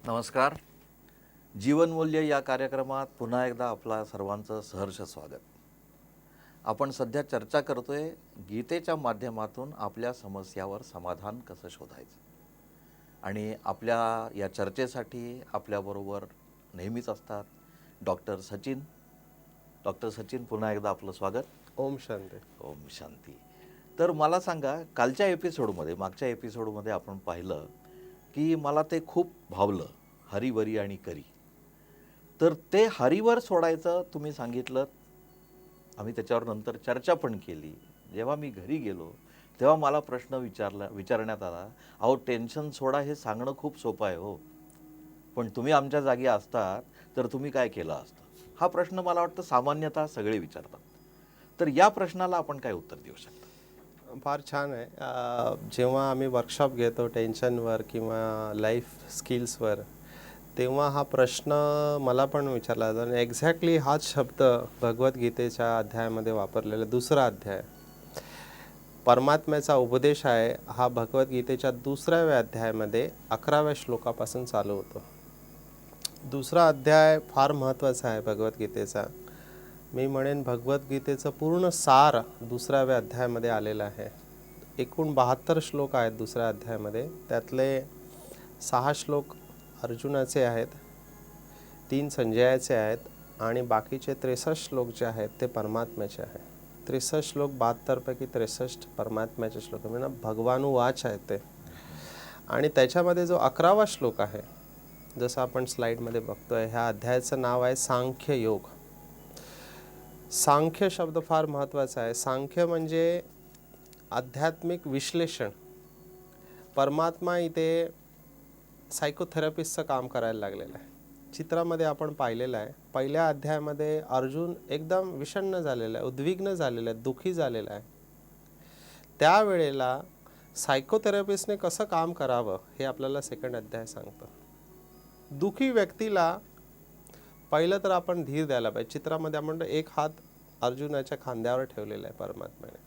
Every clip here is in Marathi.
नमस्कार. जीवनमूल्य या कार्यक्रमात पुन्हा एकदा आपला सर्वांचं सहर्ष स्वागत. आपण सध्या चर्चा करतोय गीतेच्या माध्यमातून आपल्या समस्यावर समाधान कसं शोधायचं. आणि आपल्या या चर्चेसाठी आपल्याबरोबर नेहमीच असतात डॉक्टर सचिन. डॉक्टर सचिन, पुन्हा एकदा आपलं स्वागत. ओम शांती. ओम शांती. तर मला सांगा, कालच्या एपिसोडमध्ये मागच्या एपिसोडमध्ये आपण पाहिलं की मला ते खूप भावलं, हरिवरी आणि करी. तर ते हरिवर सोडायचं तुम्ही सांगितलं. आम्ही त्याच्यावर नंतर चर्चा पण केली. जेव्हा मी घरी गेलो तेव्हा मला प्रश्न विचारण्यात आला, अहो टेन्शन सोडा हे सांगणं खूप सोपं आहे हो, पण तुम्ही आमच्या जागी असतात तर तुम्ही काय केलं असतं. हा प्रश्न मला वाटतं सामान्यतः सगळे विचारतात. तर या प्रश्नाला आपण काय उत्तर देऊ शकतो? फार छान आहे. जेव्हा आम्ही वर्कशॉप घेतो टेन्शनवर किंवा लाईफ स्किल्सवर, तेव्हा हा प्रश्न मला पण विचारला जातो आणि एक्झॅक्टली हाच शब्द भगवद्गीतेच्या अध्यायामध्ये वापरलेला. दुसरा अध्याय परमात्म्याचा उपदेश आहे. हा भगवद्गीतेच्या दुसऱ्या अध्यायामध्ये 11व्या श्लोकापासून चालू होतो. दुसरा अध्याय फार महत्त्वाचा आहे भगवद्गीतेचा. मी म्हणेन भगवद्गीतेचं पूर्ण सार दुसऱ्या अध्यायामध्ये आलेलं आहे. एकूण 72 श्लोक आहेत दुसऱ्या अध्यायामध्ये. त्यातले 6 श्लोक अर्जुनाचे आहेत, 3 संजयाचे आहेत आणि बाकीचे 63 श्लोक जे आहेत ते परमात्म्याचे आहेत. 63 श्लोक 72 पैकी 63 परमात्म्याचे श्लोक म्हणजे भगवानुवाच आहेत ते. आणि त्याच्यामध्ये जो 11वा श्लोक आहे, जसं आपण स्लाईडमध्ये बघतोय, ह्या अध्यायाचं नाव आहे सांख्य योग. सांख्य शब्द फार महत्त्वाचा आहे. सांख्य म्हणजे आध्यात्मिक विश्लेषण. परमात्मा इथे सायकोथेरपिस्टचं काम करायला लागलेलं आहे. चित्रामध्ये आपण पाहिलेलं आहे. पहिल्या अध्यायामध्ये अर्जुन एकदम विषण्ण झालेला आहे, उद्विग्न झालेला आहे, दुःखी झालेला आहे. त्यावेळेला सायकोथेरपिस्टने कसं काम करावं हे आपल्याला सेकंड अध्याय सांगतं. दुःखी व्यक्तीला पहिलं तर आपण धीर द्यायला पाहिजे. चित्रामध्ये आपण एक हात अर्जुनाच्या खांद्यावर ठेवलेला आहे परमात्म्याने.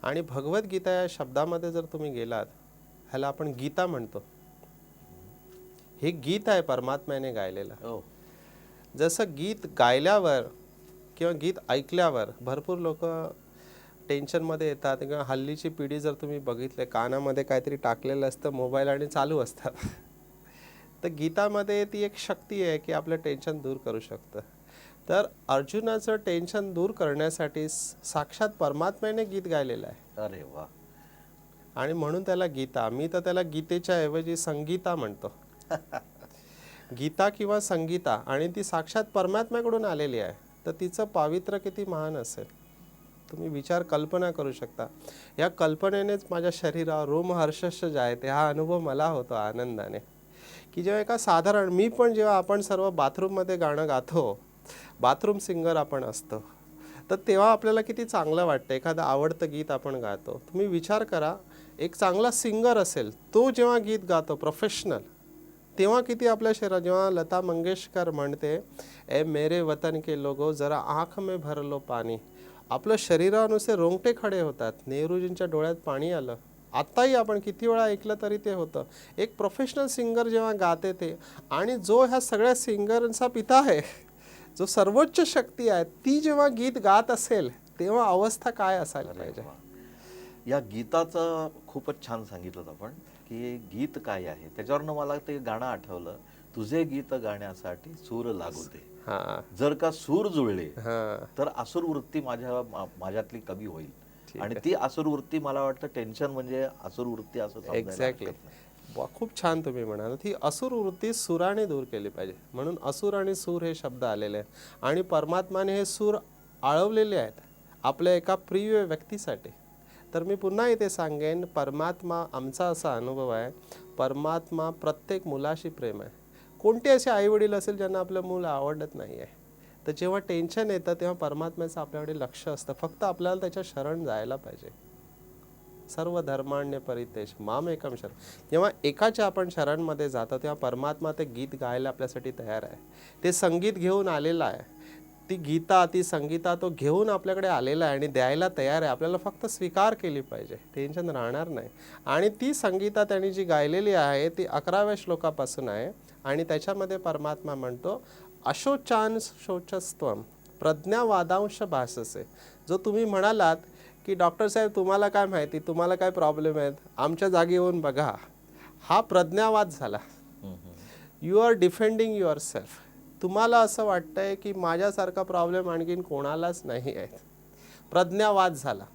आणि भगवद्गीता या शब्दामध्ये जर तुम्ही गेलात, ह्याला आपण गीता म्हणतो. हे गीत आहे परमात्म्याने गायलेलं. जसं गीत गायल्यावर किंवा गीत ऐकल्यावर भरपूर लोक टेन्शनमध्ये येतात, किंवा हल्लीची पिढी जर तुम्ही बघितले, कानामध्ये काहीतरी टाकलेलं असतं मोबाईल आणि चालू असतात. तर गीतामध्ये ती एक शक्ती आहे की आपलं टेन्शन दूर करू शकतं. तर अर्जुनाचं टेन्शन दूर करण्यासाठी साक्षात परमात्म्याने गीत गायलेलं आहे. अरे वा. आणि म्हणून त्याला गीता. मी तर त्याला गीतेच्या ऐवजी संगीता म्हणतो. गीता किंवा संगीता. आणि ती साक्षात परमात्म्याकडून आलेली आहे. तर तिचं पावित्र्य किती महान असेल तुम्ही विचार कल्पना करू शकता. या कल्पनेनेच माझ्या शरीरावर रोमहर्षश जे आहे ते हा अनुभव मला होतो आनंदाने, की जेव्हा एका साधारण मी पण जेव्हा आपण सर्व बाथरूममध्ये गाणं गातो, बाथरूम सिंगर आपण असतो, तर तेव्हा आपल्याला किती चांगलं वाटतं. एखादं आवडतं गीत आपण गातो. तुम्ही विचार करा, एक चांगला सिंगर असेल तो जेव्हा गीत गातो प्रोफेशनल, तेव्हा किती आपल्या शरीरात. जेव्हा लता मंगेशकर म्हणते, ए मेरे वतन के लोगो जरा आँख में भर लो पाणी, आपलं शरीरानुसार रोंगटे खडे होतात. नेहरूजींच्या डोळ्यात पाणी आलं. आत्ताही आपण किती वेळा ऐकलं तरी ते होतं. एक प्रोफेशनल सिंगर जेव्हा गाते ते, आणि जो ह्या सगळ्या सिंगरचा पिता आहे, जो सर्वोच्च शक्ती आहे, ती जेव्हा गीत गात असेल तेव्हा अवस्था काय असायला पाहिजे. या गीताचं खूपच छान सांगितलं आपण की गीत काय आहे. त्याच्यावरनं मला ते गाणं आठवलं, तुझे गीत गाण्यासाठी सूर लागू दे. जर का सूर जुळले तर असुर वृत्ती माझ्यातली कमी होईल. आणि ती असुर वृत्ती, मला वाटतं टेन्शन म्हणजे असुर वृत्ती असं. एक्झॅक्टली. खूप छान तुम्ही म्हणाल. ती असुर वृत्ती सुराने दूर केली पाहिजे. म्हणून असुर आणि सूर हे शब्द आलेले आहेत. आणि परमात्माने हे सूर आळवलेले आहेत आपल्या एका प्रिय व्यक्तीसाठी. तर मी पुन्हा इथे सांगेन, परमात्मा आमचा असा अनुभव आहे, परमात्मा प्रत्येक मुलाशी प्रेम आहे. कोणते असे आईवडील असेल ज्यांना आपलं मूल आवडत नाही आहे, तर जेव्हा टेन्शन येतं तेव्हा परमात्म्याचं आपल्याकडे लक्ष असतं. फक्त आपल्याला त्याच्या शरण जायला पाहिजे. सर्व धर्मान्य परितेश माम एकम शरण. जेव्हा एकाच्या आपण शरणमध्ये जातो तेव्हा परमात्मा ते गीत गायला आपल्यासाठी तयार आहे. ते संगीत घेऊन आलेलं आहे. ती गीता, ती संगीता तो घेऊन आपल्याकडे आलेला आहे आणि द्यायला तयार आहे. आपल्याला फक्त स्वीकार केली पाहिजे, टेन्शन राहणार नाही. आणि ती संगीता त्यांनी जी गायलेली आहे ती 11व्या श्लोकापासून आहे आणि त्याच्यामध्ये परमात्मा म्हणतो अशोचान शोचस्त्वम प्रज्ञावादांश भाससे. जो तुम्ही म्हणालात की डॉक्टर साहेब तुम्हाला काय माहिती, तुम्हाला काय प्रॉब्लेम आहेत, आमच्या जागी येऊन बघा, हा प्रज्ञावाद झाला. You are defending yourself. तुम्हाला असं वाटतंय की माझ्यासारखा प्रॉब्लेम आणखीन कोणालाच नाही आहे. प्रज्ञावाद झाला.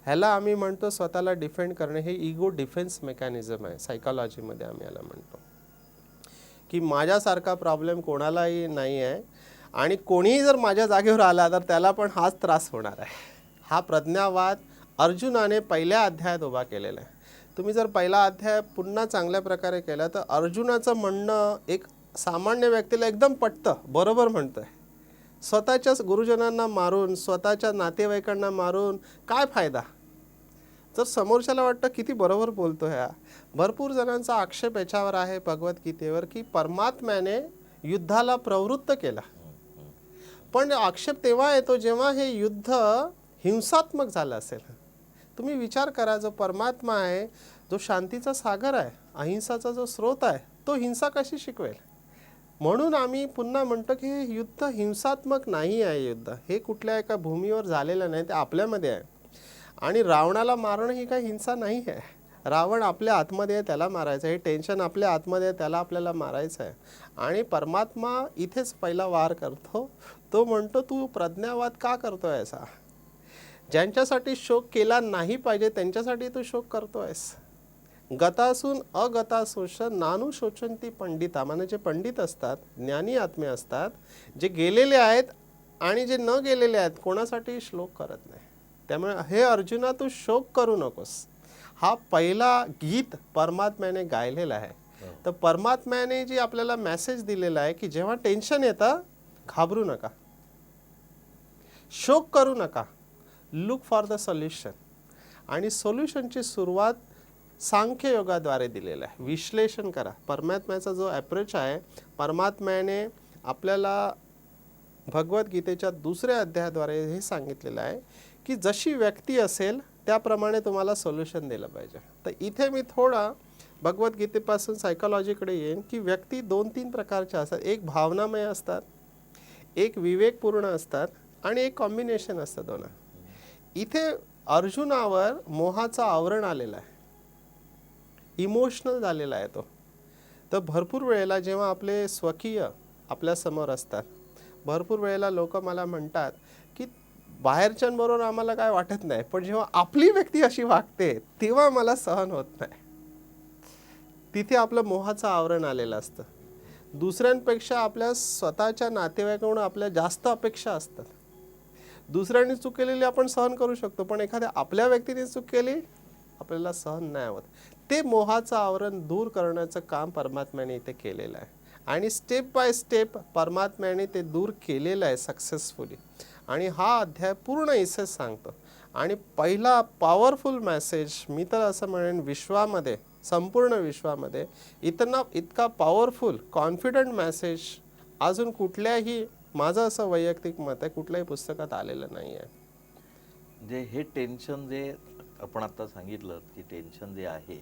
ह्याला आम्ही म्हणतो स्वतःला डिफेंड करणे. हे इगो डिफेन्स मेकॅनिझम आहे सायकोलॉजीमध्ये. आम्ही याला म्हणतो की माझ्यासारखा प्रॉब्लेम कोणालाही नाही आहे आणि कोणीही जर माझ्या जागेवर आला तर त्याला पण हाच त्रास होणार आहे. हा प्रज्ञावाद अर्जुनाने पहिल्या अध्यायात उभा केलेला आहे. तुम्ही जर पहिला अध्याय पुन्हा चांगल्या प्रकारे केला तर अर्जुनाचं म्हणणं एक सामान्य व्यक्तीला एकदम पटतं, बरोबर म्हणतोय. स्वतःच्याच गुरुजनांना मारून, स्वतःच्या नातेवाईकांना मारून काय फायदा. जर समोरच्याला वाटतं किती बरोबर बोलतो ह्या. भरपूर जणांचा आक्षेप याच्यावर आहे भगवद्गीतेवर की परमात्म्याने युद्धाला प्रवृत्त केला. पण आक्षेप तेव्हा येतो जेव्हा हे युद्ध हिंसात्मक झालं असेल. तुम्ही विचार करा, जो परमात्मा आहे, जो शांतीचा सागर आहे, अहिंसाचा जो स्रोत आहे, तो हिंसा कशी शिकवेल. म्हणून आम्ही पुन्हा म्हणतो की हे युद्ध हिंसात्मक नाही आहे. युद्ध हे कुठल्या एका भूमीवर झालेलं नाही, ते आपल्यामध्ये आहे. आणि रावणाला मारणं ही काही हिंसा नाही आहे. रावण आपल्या आतमध्ये आहे, त्याला मारायचं. हे टेन्शन आपल्या आतमध्ये आहे, त्याला आपल्याला मारायचं आहे. आणि परमात्मा इथेच पहिला वार करतो. तो म्हणतो तू प्रज्ञावाद का करतोय असा. ज्यांच्यासाठी शोक केला नाही पाहिजे त्यांच्यासाठी तू शोक करतोयस. गतासून अगतासूष नानु शोचंती पंडिता. म्हणजे जे पंडित असतात, ज्ञानी आत्मे असतात, जे गेलेले आहेत आणि जे न गेलेले आहेत, कोणासाठी श्लोक करत नाही. त्यामुळे हे अर्जुना तू शोक करू नकोस. हा पहिला गीत परमात्म्याने गायलेला आहे. तर परमात्म्याने जी आपल्याला मेसेज दिलेला आहे की जेव्हा टेन्शन येतं घाबरू नका, शोक करू नका, लुक फॉर द सोल्युशन. आणि सोल्युशनची सुरुवात सांख्ययोगाद्वारे दिलेलं आहे. विश्लेषण करा. परमात्म्याचा जो अप्रोच आहे, परमात्म्याने आपल्याला भगवद्गीतेच्या 2ऱ्या अध्यायाद्वारे हे सांगितलेलं आहे की जशी व्यक्ती असेल त्याप्रमाणे तुम्हाला सोल्युशन दिलं पाहिजे. तर इथे मी थोडा भगवद्गीतेपासून सायकोलॉजीकडे येईन की व्यक्ती 2-3 प्रकारच्या असतात. एक भावनामय असतात, एक विवेकपूर्ण असतात आणि एक कॉम्बिनेशन असतं दोन. इथे अर्जुनावर मोहाचं आवरण आलेलं आहे, इमोशनल झालेला आहे तो. तर भरपूर वेळेला जेव्हा आपले स्वकीय आपल्यासमोर असतात, भरपूर वेळेला लोक मला म्हणतात की बाहेरच्यांबरोबर आम्हाला काय वाटत नाही, पण जेव्हा आपली व्यक्ती अशी वागते तेव्हा मला सहन होत नाही. तिथे आपलं मोहाचं आवरण आलेलं असतं. दुसऱ्यांपेक्षा आपल्या स्वतःच्या नातेवाईकांकडून आपल्या जास्त अपेक्षा असतात. दुसऱ्यांनी चूक केलेली आपण सहन करू शकतो, पण एखाद्या आपल्या व्यक्तीने चूक केली आपल्याला सहन नाही होत. ते मोहाचं आवरण दूर करण्याचं काम परमात्म्याने इथे केलेलं आहे. आणि स्टेप बाय स्टेप परमात्म्याने ते दूर केलेलं आहे सक्सेसफुली. आणि हा अध्याय पूर्ण इसेच सांगतो. आणि पहिला पॉवरफुल मेसेज मी तर असं म्हणेन विश्वामध्ये, संपूर्ण विश्वामध्ये इतका पॉवरफुल कॉन्फिडंट मेसेज अजून कुठल्याही, माझं असं वैयक्तिक मत आहे, कुठल्याही पुस्तकात आलेलं नाही आहे. जे हे टेन्शन जे आपण आता सांगितलं की टेन्शन जे आहे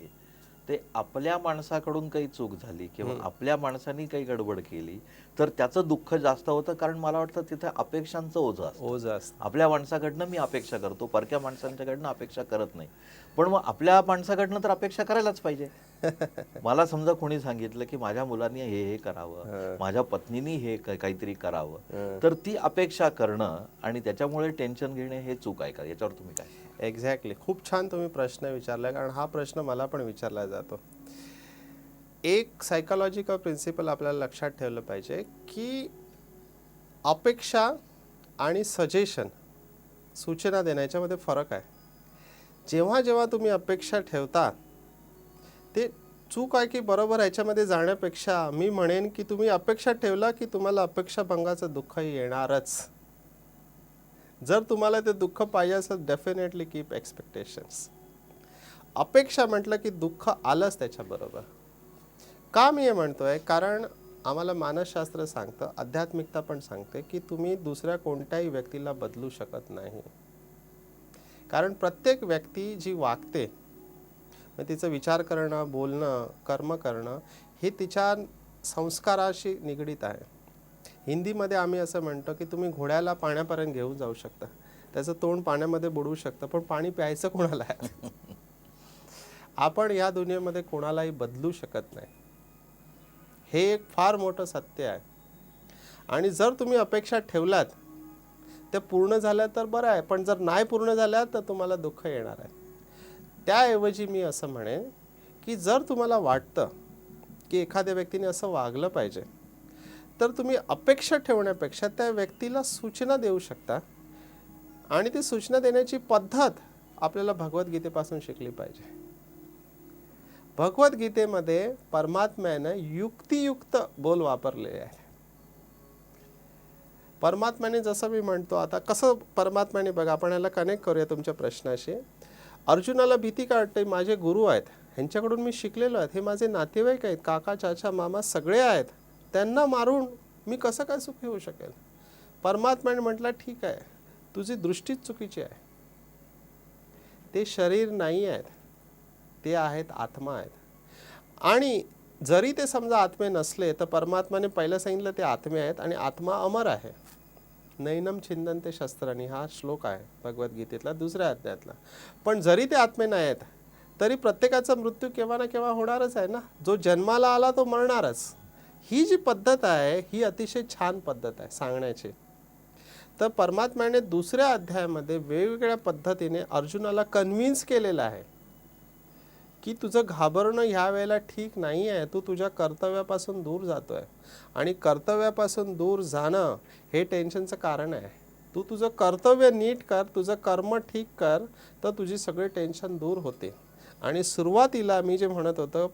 ते आपल्या माणसाकडून काही चूक झाली किंवा आपल्या माणसाने काही गडबड केली तर त्याचं दुःख जास्त होतं. कारण मला वाटतं तिथे अपेक्षांचं ओझं असतं. आपल्या माणसाकडनं मी अपेक्षा करतो, परक्या माणसांच्याकडनं अपेक्षा करत नाही. पण मग आपल्या माणसाकडनं तर अपेक्षा करायलाच पाहिजे. मला समजा कोणी सांगितलं की माझ्या मुलांनी हे करावं, माझ्या पत्नीने हे काहीतरी करावं, तर ती अपेक्षा करणं आणि त्याच्यामुळे टेन्शन घेणे हे चूक आहे का? याच्यावर तुम्ही काय? एक्झॅक्टली. खूप छान तुम्ही प्रश्न विचारला, कारण हा प्रश्न मला पण विचारला जातो. एक सायकोलॉजिकल प्रिन्सिपल आपल्याला लक्षात ठेवलं पाहिजे की अपेक्षा आणि सजेशन, सूचना देण्याच्यामध्ये फरक आहे. जेव्हा जेव्हा तुम्ही अपेक्षा ठेवता ते चूक आहे की बरोबर ह्याच्यामध्ये जाण्यापेक्षा मी म्हणेन की तुम्ही अपेक्षा ठेवला की तुम्हाला अपेक्षाभंगाचं दुःख येणारच. जर तुम्हाला ते दुःख पाहिजे असेल डेफिनेटली कीप एक्सपेक्टेशन्स. अपेक्षा म्हटलं की दुःख आलंच त्याच्याबरोबर. का मी हे म्हणतोय? कारण आम्हाला मानसशास्त्र सांगतं, आध्यात्मिकता पण सांगते की तुम्ही दुसऱ्या कोणत्याही व्यक्तीला बदलू शकत नाही. कारण प्रत्येक व्यक्ती जी वागते, तिचं विचार करणं, बोलणं, कर्म करणं हे तिच्या संस्काराशी निगडीत आहे. हिंदीमध्ये आम्ही असं म्हणतो की तुम्ही घोड्याला पाण्यापर्यंत घेऊन जाऊ शकता, त्याचं तोंड पाण्यामध्ये बुडवू शकता, पण पाणी प्यायचं कोणाला आहे? आपण या दुनियेमध्ये कोणालाही बदलू शकत नाही. हे एक फार मोठं सत्य आहे. आणि जर तुम्ही अपेक्षा ठेवलात त्या पूर्ण झाल्या तर बरं आहे, पण जर नाही पूर्ण झाल्या तर तुम्हाला दुःख येणार आहे. त्याऐवजी मी असं म्हणेन की जर तुम्हाला वाटतं की एखाद्या व्यक्तीने असं वागलं पाहिजे, तर तुम्ही अपेक्षा ठेवण्यापेक्षा त्या व्यक्तीला सूचना देऊ शकता. आणि ती सूचना देण्याची पद्धत आपल्याला भगवद्गीतेपासून शिकली पाहिजे. भगवद्गीतेमध्ये परमात्म्याने युक्तियुक्त बोल वापरले आहेत. परमात्म्याने जसं मी म्हणतो, आता कसं परमात्म्याने, बघा आपण याला कनेक्ट करूया तुमच्या प्रश्नाशी. अर्जुनाला भीती का वाटते? माझे गुरु आहेत, ह्यांच्याकडून मी शिकलेलो आहे, हे माझे नातेवाईक आहेत, काका चाचा मामा सगळे आहेत, त्यांना मारून मी कसं काय सुखी होऊ शकेल? परमात्म्याने म्हटलं ठीक आहे, तुझी दृष्टीच चुकीची आहे. ते शरीर नाही आहेत, ते आहेत आत्मा आहेत. आणि जरी ते समजा आत्मे नसले तर परमात्माने पहिलं सांगितलं ते आत्मे आहेत आणि आत्मा अमर आहे. नैनम छिंदन्ते शस्त्राणी हा श्लोक आहे भगवद्गीतेतला 2ऱ्या अध्यायातला. पण जरी ते आत्मे नाही आहेत तरी प्रत्येकाचा मृत्यू केव्हा ना केव्हा होणारच आहे ना. जो जन्माला आला तो मरणारच. ही जी पद्धत आहे ही अतिशय छान पद्धत आहे सांगण्याची. तर परमात्म्याने 2ऱ्या अध्यायामध्ये वेगवेगळ्या पद्धतीने अर्जुनाला कन्व्हिन्स केलेलं आहे की तुझं घाबरणं ह्या वेळेला ठीक नाही आहे, तू तुझ्या कर्तव्यापासून दूर जातोय. आणि कर्तव्यापासून दूर जाणं हे टेन्शनचं कारण आहे. तू तुझं कर्तव्य नीट कर, तुझं कर्म ठीक कर, तर तुझी सगळी टेन्शन दूर होते. आणि सुरुवातीला मी जे म्हणत होतं,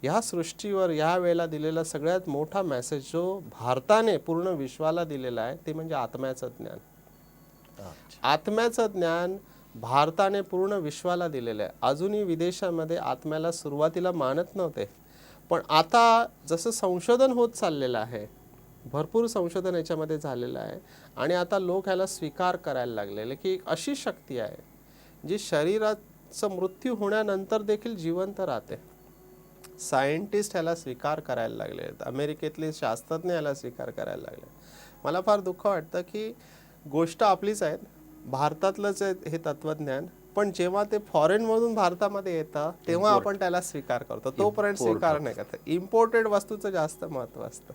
ह्या सृष्टीवर ह्या वेळेला दिलेला सगळ्यात मोठा मेसेज जो भारताने पूर्ण विश्वाला दिलेला आहे ते म्हणजे आत्म्याचं ज्ञान. आत्म्याचं ज्ञान भारताने पूर्ण विश्वाला दिलेलं आहे. अजूनही विदेशामध्ये आत्म्याला सुरुवातीला मानत नव्हते, पण आता जसं संशोधन होत चाललेलं आहे, भरपूर संशोधन याच्यामध्ये झालेलं आहे आणि आता लोक ह्याला स्वीकार करायला लागलेले की एक अशी शक्ती आहे जी शरीराचा मृत्यू होण्यानंतर देखील जिवंत राहते. सायंटिस्ट ह्याला स्वीकार करायला लागले आहेत, अमेरिकेतले शास्त्रज्ञ ह्याला स्वीकार करायला लागले. मला फार दुःख वाटतं की गोष्ट आपलीच आहे, भारतातलंच आहे हे तत्वज्ञान, पण जेव्हा ते फॉरेनमधून भारतामध्ये येतं तेव्हा आपण त्याला स्वीकार करतो, तोपर्यंत स्वीकार नाही करत. इम्पोर्टेड वस्तूचं जास्त महत्त्व असतं.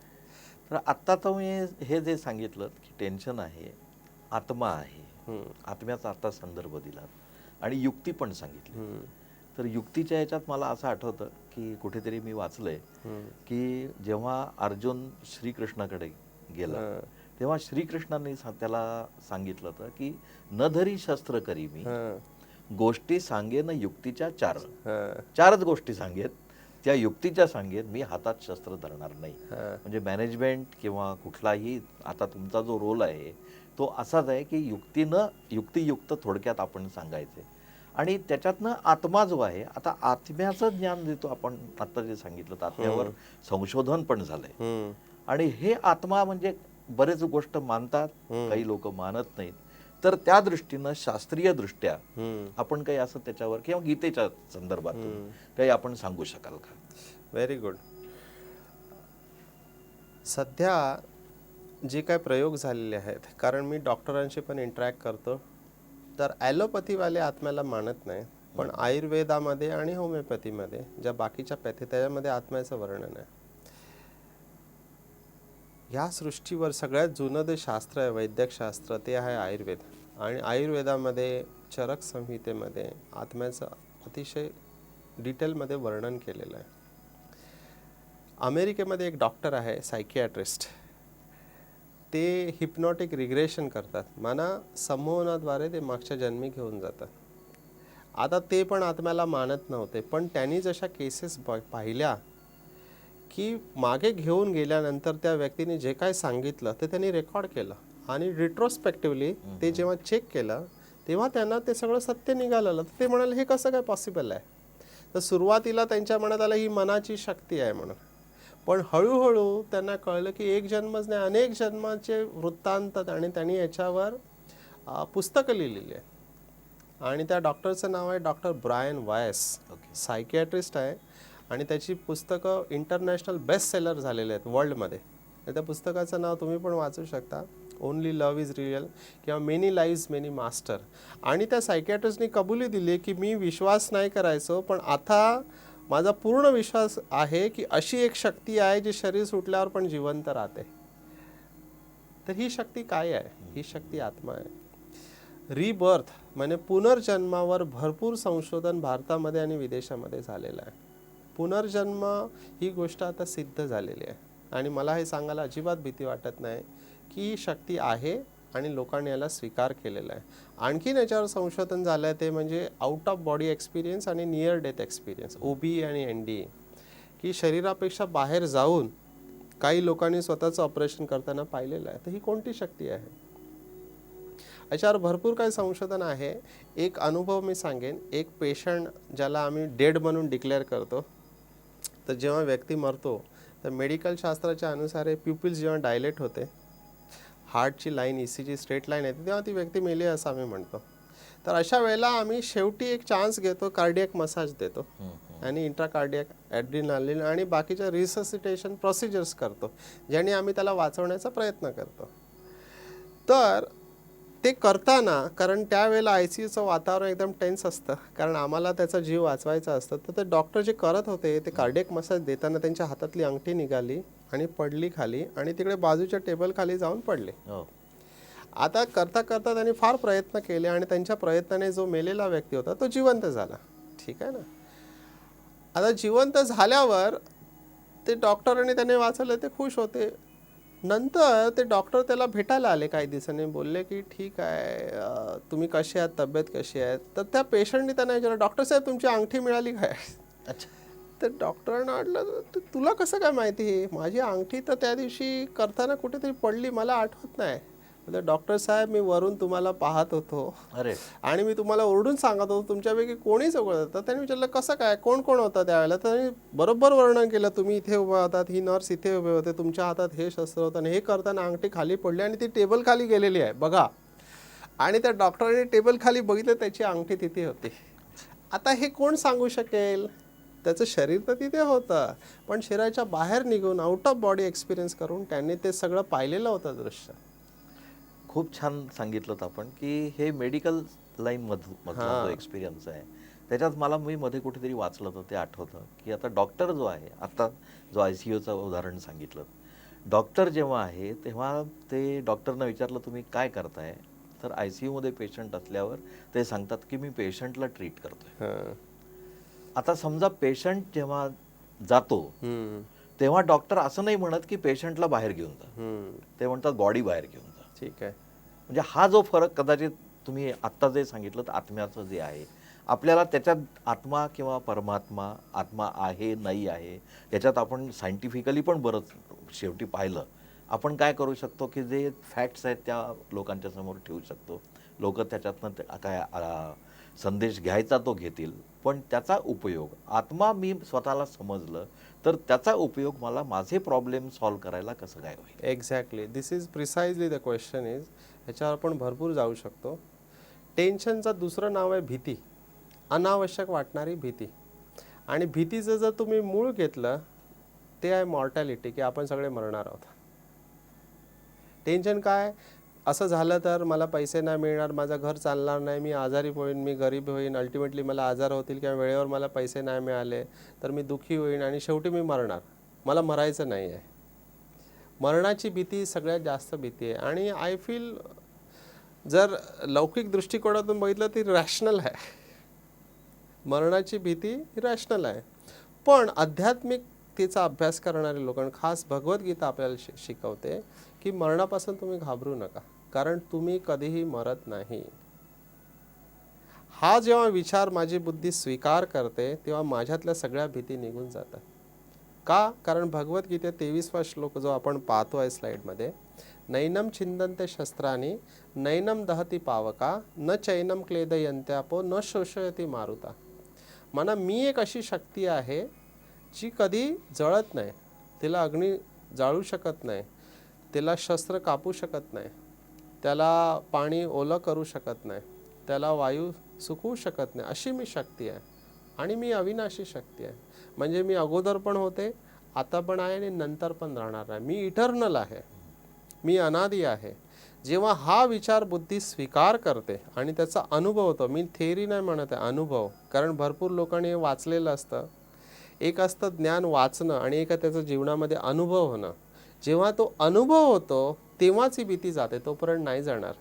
तर आत्ता तुम्ही हे जे सांगितलं की टेन्शन आहे, आत्मा आहे, आत्म्याचा आता संदर्भ दिला आणि युक्ती पण सांगितली. तर युक्तीच्या ह्याच्यात मला असं आठवतं की कुठेतरी मी वाचलंय की जेव्हा अर्जुन श्रीकृष्णाकडे गेला तेव्हा श्रीकृष्णांनी त्याला सांगितलं होतं की न धरी शस्त्र करी मी, गोष्टी सांगेन युक्तीच्या चारच गोष्टी सांगेन, त्या युक्तीच्या सांगेन, मी हातात शस्त्र धरणार नाही. म्हणजे मॅनेजमेंट किंवा कुठलाही आता तुमचा जो रोल आहे तो असाच आहे की युक्तियुक्त थोडक्यात आपण सांगायचे. आणि त्याच्यातनं आत्मा जो आहे, आता आत्म्याचं ज्ञान देतो आपण, आता जे सांगितलं आत्म्यावर संशोधन पण झालंय. आणि हे आत्मा म्हणजे बरेच गोष्ट मानतात, काही लोक मानत नाहीत. तर त्या दृष्टीनं शास्त्रीय दृष्ट्या आपण काही असं त्याच्यावर किंवा गीतेच्या संदर्भातून काही आपण सांगू शकाल का? Very good. सध्या जे काय प्रयोग झालेले आहेत, कारण मी डॉक्टरांशी पण इंटरॅक्ट करतो, तर ॲलोपॅथीवाले आत्म्याला मानत नाही, पण आयुर्वेदामध्ये आणि होमिओपॅथीमध्ये ज्या बाकीच्या पॅथी त्याच्यामध्ये आत्म्याचं वर्णन आहे. ह्या सृष्टीवर सगळ्यात जुनं जे शास्त्र आहे वैद्यकशास्त्र ते आहे आयुर्वेद. आणि आयुर्वेदामध्ये चरक संहितेमध्ये आत्म्याचं अतिशय डिटेलमध्ये वर्णन केलेलं आहे. अमेरिकेमध्ये एक डॉक्टर आहे सायकियाट्रिस्ट, ते हिप्नॉटिक रिग्रेशन करतात, माना संमोहनाद्वारे ते मागच्या जन्मी घेऊन जातात. आता ते पण आत्म्याला मानत नव्हते, पण त्यांनी जशा केसेस पाहिल्या की मागे घेऊन गेल्यानंतर त्या व्यक्तीने जे काय सांगितलं ते त्यांनी रेकॉर्ड केलं आणि रिट्रोस्पेक्टिव्हली ते जेव्हा चेक केलं तेव्हा त्यांना ते सगळं सत्य निघालं. तर ते म्हणाले हे कसं काय पॉसिबल आहे? तर सुरुवातीला त्यांच्या मनात आलं ही मनाची शक्ती आहे म्हणून, पण हळूहळू त्यांना कळलं की एक जन्मच नाही अनेक जन्माचे वृत्तांत, आणि त्यांनी याच्यावर पुस्तकं लिहिलेली आहे. आणि त्या डॉक्टरचं नाव आहे डॉक्टर ब्रायन वायस, सायकियाट्रिस्ट आहे. आणि त्याची पुस्तकं इंटरनॅशनल बेस्ट सेलर झालेले आहेत वर्ल्डमध्ये. त्या पुस्तकाचं नाव तुम्ही पण वाचू शकता, ओनली लव्ह इज रिअल किंवा मेनी लाईव्ज मेनी मास्टर. आणि त्या सायकॅट्रिस्टनी कबुली दिली की मी विश्वास नाही करायचो, पण आता माझा पूर्ण विश्वास आहे की अशी एक शक्ती आहे जी शरीर सुटल्यावर पण जिवंत राहते. तर ही शक्ती काय आहे? ही शक्ती आत्मा आहे. रिबर्थ म्हणजे पुनर्जन्मावर भरपूर संशोधन भारतामध्ये आणि विदेशामध्ये झालेलं आहे. पुनर्जन्म ही गोष्ट आता सिद्ध झालेली आहे आणि मला हे सांगायला अजिबात भीती वाटत नाही की ही शक्ती आहे आणि लोकांनी याला स्वीकार केलेला आहे. आणखीन याच्यावर संशोधन झालं आहे, ते म्हणजे आउट ऑफ बॉडी एक्सपिरियन्स आणि नियर डेथ एक्सपिरियन्स, OBE आणि NDE, की शरीरापेक्षा बाहेर जाऊन काही लोकांनी स्वतःचं ऑपरेशन करताना पाहिलेलं आहे. तर ही कोणती शक्ती आहे? याच्यावर भरपूर काही संशोधन आहे. एक अनुभव मी सांगेन. एक पेशंट ज्याला आम्ही डेड म्हणून डिक्लेअर करतो, तर जेव्हा व्यक्ती मरतो तर मेडिकल शास्त्राच्या अनुसार प्युपिल्स जेव्हा डायलेट होते, हार्टची लाईन ECG स्ट्रेट लाईन येते, तेव्हा ती व्यक्ती मेली असं आम्ही म्हणतो. तर अशा वेळेला आम्ही शेवटी एक चान्स घेतो, कार्डियक मसाज देतो आणि इंट्राकार्डियक ॲड्रिनालिन आणि बाकीच्या रिससिटेशन प्रोसिजर्स करतो, ज्याने आम्ही त्याला वाचवण्याचा प्रयत्न करतो. तर ते करताना, कारण त्यावेळेला ICUचं वातावरण एकदम टेन्स असतं, कारण आम्हाला त्याचा जीव वाचवायचा असतं, तर ते डॉक्टर जे करत होते ते कार्डियक मसाज देताना त्यांच्या हातातली अंगठी निघाली आणि पडली खाली आणि तिकडे बाजूच्या टेबल खाली जाऊन पडले. आता करता करता त्यांनी फार प्रयत्न केले आणि त्यांच्या प्रयत्नाने जो मेलेला व्यक्ती होता तो जिवंत झाला. ठीक आहे ना. आता जिवंत झाल्यावर ते डॉक्टरांनी त्याने वाचवलं, ते खुश होते. नंतर ते डॉक्टर त्याला भेटायला आले काही दिवसांनी, बोलले की ठीक आहे, तुम्ही कसे आहात, तब्येत कशी आहे? तर त्या पेशंटने त्यांना विचारलं, डॉक्टर साहेब तुमची अंगठी मिळाली काय? अच्छा. तर डॉक्टरांना वाटलं तुला कसं काय माहिती? माझी अंगठी तर त्या दिवशी करताना कुठेतरी पडली, मला आठवत नाही. तर डॉक्टर साहेब मी वरून तुम्हाला पाहत होतो अरे आणि मी तुम्हाला ओरडून सांगत होतो, तुमच्यापैकी कोणी जवळ होतं? त्यांनी विचारलं कसं काय, कोण कोण होतं त्यावेळेला? तर त्यांनी बरोबर वर्णन केलं, तुम्ही इथे उभे होतात, ही नर्स इथे उभे होते, तुमच्या हातात हे शस्त्र होतं आणि हे करताना अंगठी खाली पडली आणि ती टेबल खाली गेलेली आहे बघा. आणि त्या डॉक्टरांनी टेबल खाली बघितलं, त्याची अंगठी तिथे होती. आता हे कोण सांगू शकेल? त्याचं शरीर तर तिथे होतं, पण शरीराच्या बाहेर निघून आउट ऑफ बॉडी एक्सपिरियन्स करून त्यांनी ते सगळं पाहिलेलं होतं दृश्य. खूप छान सांगितलं आपण की हे मेडिकल लाईनमधला जो एक्सपिरियन्स आहे त्याच्यात मला मी मध्ये कुठेतरी वाचलं होतं, ते आठवतं की आता डॉक्टर जो आहे, आता जो ICUचं उदाहरण सांगितलं, डॉक्टर जेव्हा आहे तेव्हा ते डॉक्टरनं विचारलं तुम्ही काय करताय, तर ICUमध्ये पेशंट असल्यावर ते सांगतात की मी पेशंटला ट्रीट करतोय. आता समजा पेशंट जेव्हा जातो तेव्हा डॉक्टर असं नाही म्हणत की पेशंटला बाहेर घेऊन जा, ते म्हणतात बॉडी बाहेर घेऊन जा. ठीक आहे. म्हणजे हा जो फरक कदाचित तुम्ही आत्ता जे सांगितलं तर आत्म्याचं जे आहे, आपल्याला त्याच्यात आत्मा किंवा परमात्मा, आत्मा आहे नाही आहे याच्यात आपण सायंटिफिकली पण बरंच शेवटी पाहिलं. आपण काय करू शकतो की जे फॅक्ट्स आहेत त्या लोकांच्या समोर ठेवू शकतो, लोक त्याच्यातनं काय संदेश घ्यायचा तो घेतील, पण त्याचा उपयोग आत्मा मी स्वतःला समजलं तर त्याचा उपयोग मला माझे प्रॉब्लेम सॉल्व्ह करायला कसं काय होईल. Exactly, this is precisely the question is. ह्याच्यावर आपण भरपूर जाऊ शकतो. टेन्शनचं दुसरं नाव आहे भीती, अनावश्यक वाटणारी भीती. आणि भीतीचं जर तुम्ही मूळ घेतलं ते आहे मॉर्टॅलिटी, की आपण सगळे मरणार आहोत. टेन्शन काय, असं झालं तर मला पैसे नाही मिळणार, माझं घर चालणार नाही, मी आजारी होईन, मी गरीब होईन, अल्टिमेटली मला आजार होतील किंवा वेळेवर मला पैसे नाही मिळाले तर मी दुःखी होईन आणि शेवटी मी मरणार, मला मरायचं नाही आहे. मरणाची भीती सगळ्यात जास्त भीती आहे. आणि आय फील जर लौकिक दृष्टिकोनातून बघितलं ती रॅशनल आहे. मरणाची भीती ही रॅशनल आहे. पण आध्यात्मिकतेचा अभ्यास करणारे लोक, खास भगवद्गीता आपल्याला शिकवते की मरणापासून तुम्ही घाबरू नका, कारण तुम्ही कधीही मरत नाही. हा जेव्हा विचार माझी बुद्धी स्वीकार करते तेव्हा माझ्यातल्या सगळ्या भीती निघून जातात. का? कारण भगवद्गीतेत 23वा श्लोक जो आपण पाहतो आहे स्लाईडमध्ये, नैनम छिंदन्ते शस्त्राणी नैनम दहती पावका न चैनम क्लेदयन्त्यापो न शोषयती मारुता. म्हणा मी एक अशी शक्ती आहे जी कधी जळत नाही, तिला अग्नी जाळू शकत नाही, तिला शस्त्र कापू शकत नाही, त्याला पाणी ओलं करू शकत नाही, त्याला वायू सुकवू शकत नाही, अशी मी शक्ती आहे. आणि मी अविनाशी शक्ती आहे. म्हणजे मी अगोदर पण होते, आता पण आहे आणि नंतर पण राहणार आहे. मी इटर्नल आहे, मी अनादी आहे. जेव्हा हा विचार बुद्धी स्वीकार करते आणि त्याचा अनुभव होतो, मी थेअरी नाही म्हणत आहे, अनुभव. कारण भरपूर लोकांनी हे वाचलेलं असतं. एक असतं ज्ञान वाचणं आणि एक त्याचं जीवनामध्ये अनुभव होणं. जेव्हा तो अनुभव होतो तेव्हाच ही भीती जाते, तोपर्यंत नाही जाणार.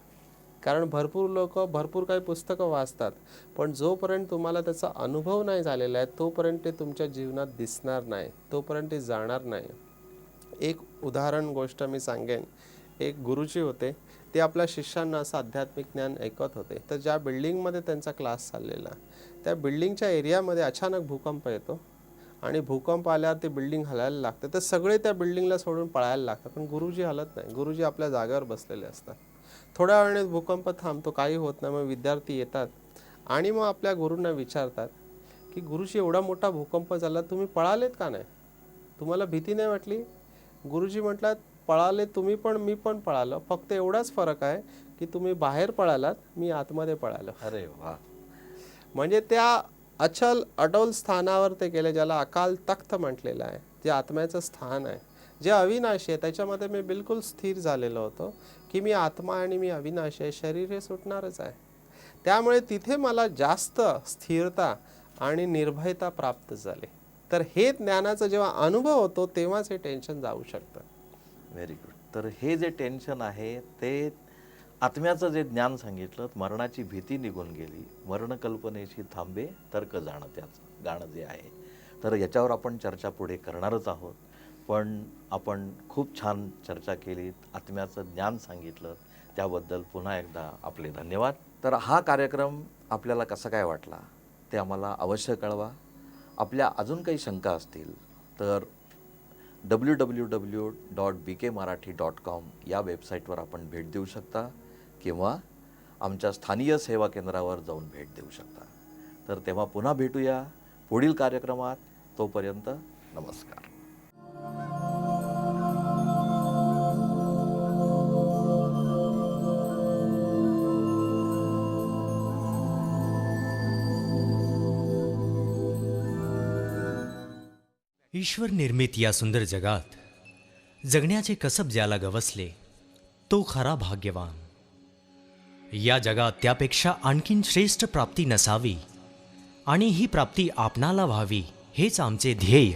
कारण भरपूर लोक भरपूर काही पुस्तकं वाचतात, पण जोपर्यंत तुम्हाला त्याचा अनुभव नाही झालेला आहे तोपर्यंत ते तुमच्या जीवनात दिसणार नाही, तोपर्यंत ते जाणार नाही. एक उदाहरण गोष्ट मी सांगेन. एक गुरुजी होते, ते आपल्या शिष्यांना असं आध्यात्मिक ज्ञान ऐकत होते. तर ज्या बिल्डिंगमध्ये त्यांचा क्लास चाललेला, त्या बिल्डिंगच्या एरियामध्ये अचानक भूकंप येतो आणि भूकंप आल्यावर ते बिल्डिंग हलायला लागते. तर सगळे त्या बिल्डिंगला सोडून पळायला लागतात, पण गुरुजी हलत नाही. गुरुजी आपल्या जागेवर बसलेले असतात. थोड्या वेळाने भूकंप थांबतो, काही होत नाही. मग विद्यार्थी येतात आणि मग आपल्या गुरूंना विचारतात की गुरुजी, एवढा मोठा भूकंप झाला, तुम्ही पळालेत का नाही? तुम्हाला भीती नाही वाटली? गुरुजी म्हटलात, पळाले तुम्ही पण, मी पण पळालो. फक्त एवढाच फरक आहे की तुम्ही बाहेर पळालात, मी आतमध्ये पळालो. अरे वा. म्हणजे त्या अचल अडोल स्थानावर ते गेले, ज्याला अकाल तख्त म्हटलेलं आहे, जे आत्म्याचं स्थान आहे, जे अविनाशी आहे. त्याच्यामध्ये मी बिलकुल स्थिर झालेलो होतो की मी आत्मा आणि मी अविनाशी आहे, शरीर हे सुटणारच आहे. त्यामुळे तिथे मला जास्त स्थिरता आणि निर्भयता प्राप्त झाली. तर हे ज्ञानाचा जेव्हा अनुभव होतो तेव्हाच हे टेन्शन जाऊ शकतं. Very good. तर हे जे टेन्शन आहे ते आत्म्याचं जे ज्ञान सांगितलं, मरणाची भीती निघून गेली, मरणकल्पनेशी थांबे तर्क जाणं, त्याचं गाणं जे आहे. तर याच्यावर आपण चर्चा पुढे करणारच आहोत. पण आपण खूप छान चर्चा केली, आत्म्याचं ज्ञान सांगितलं, त्याबद्दल पुन्हा एकदा आपले धन्यवाद. तर हा कार्यक्रम आपल्याला कसा काय वाटला ते आम्हाला अवश्य कळवा. आपल्या अजून काही शंका असतील तर www.bkmarathi.com या वेबसाईटवर आपण भेट देऊ शकता किंवा आमच्या स्थानीय सेवा केंद्रावर जाऊन भेट देऊ शकता. तर तेव्हा पुन्हा भेटूया पुढील कार्यक्रमात. तोपर्यंत नमस्कार. ईश्वर निर्मित या सुंदर जगात जगण्याचे कसब ज्याला गवसले तो खरा भाग्यवान. या जगात त्यापेक्षा आणखीन श्रेष्ठ प्राप्ती नसावी आणि ही प्राप्ती आपणाला व्हावी हेच आमचे ध्येय.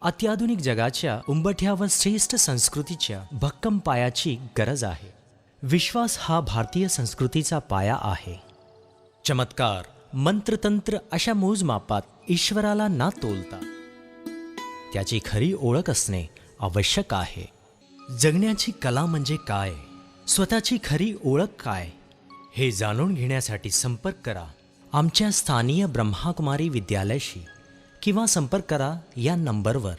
अत्याधुनिक जगाच्या उंबठ्यावर श्रेष्ठ संस्कृतीच्या भक्कम पायाची गरज आहे. विश्वास हा भारतीय संस्कृतीचा पाया आहे. चमत्कार, मंत्रतंत्र अशा मोजमापात ईश्वराला ना तोलता त्याची खरी ओळख असणे आवश्यक आहे. जगण्याची कला म्हणजे काय, स्वतःची खरी ओळख काय, हे जाणून घेण्यासाठी संपर्क करा आमच्या स्थानीय ब्रह्माकुमारी विद्यालयाशी किंवा संपर्क करा या नंबरवर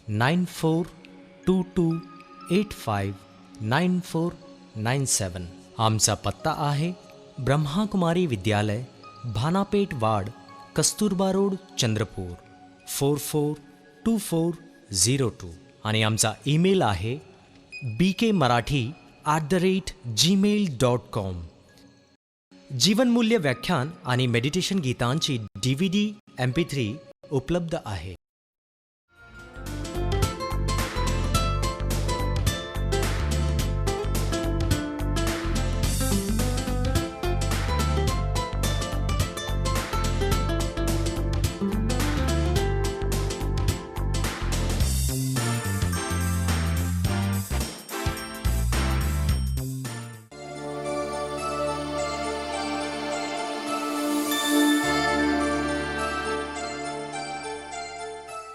9422859497. आमचा पत्ता आहे ब्रह्माकुमारी विद्यालय, भानापेठ वाड, कस्तुरबा रोड, चंद्रपूर 442402 आणि आमचा ईमेल आहे bkmarathi@gmail.com. जीवनमूल्य व्याख्यान आणि मेडिटेशन गीतांची DVD MP3 उपलब्ध आहे.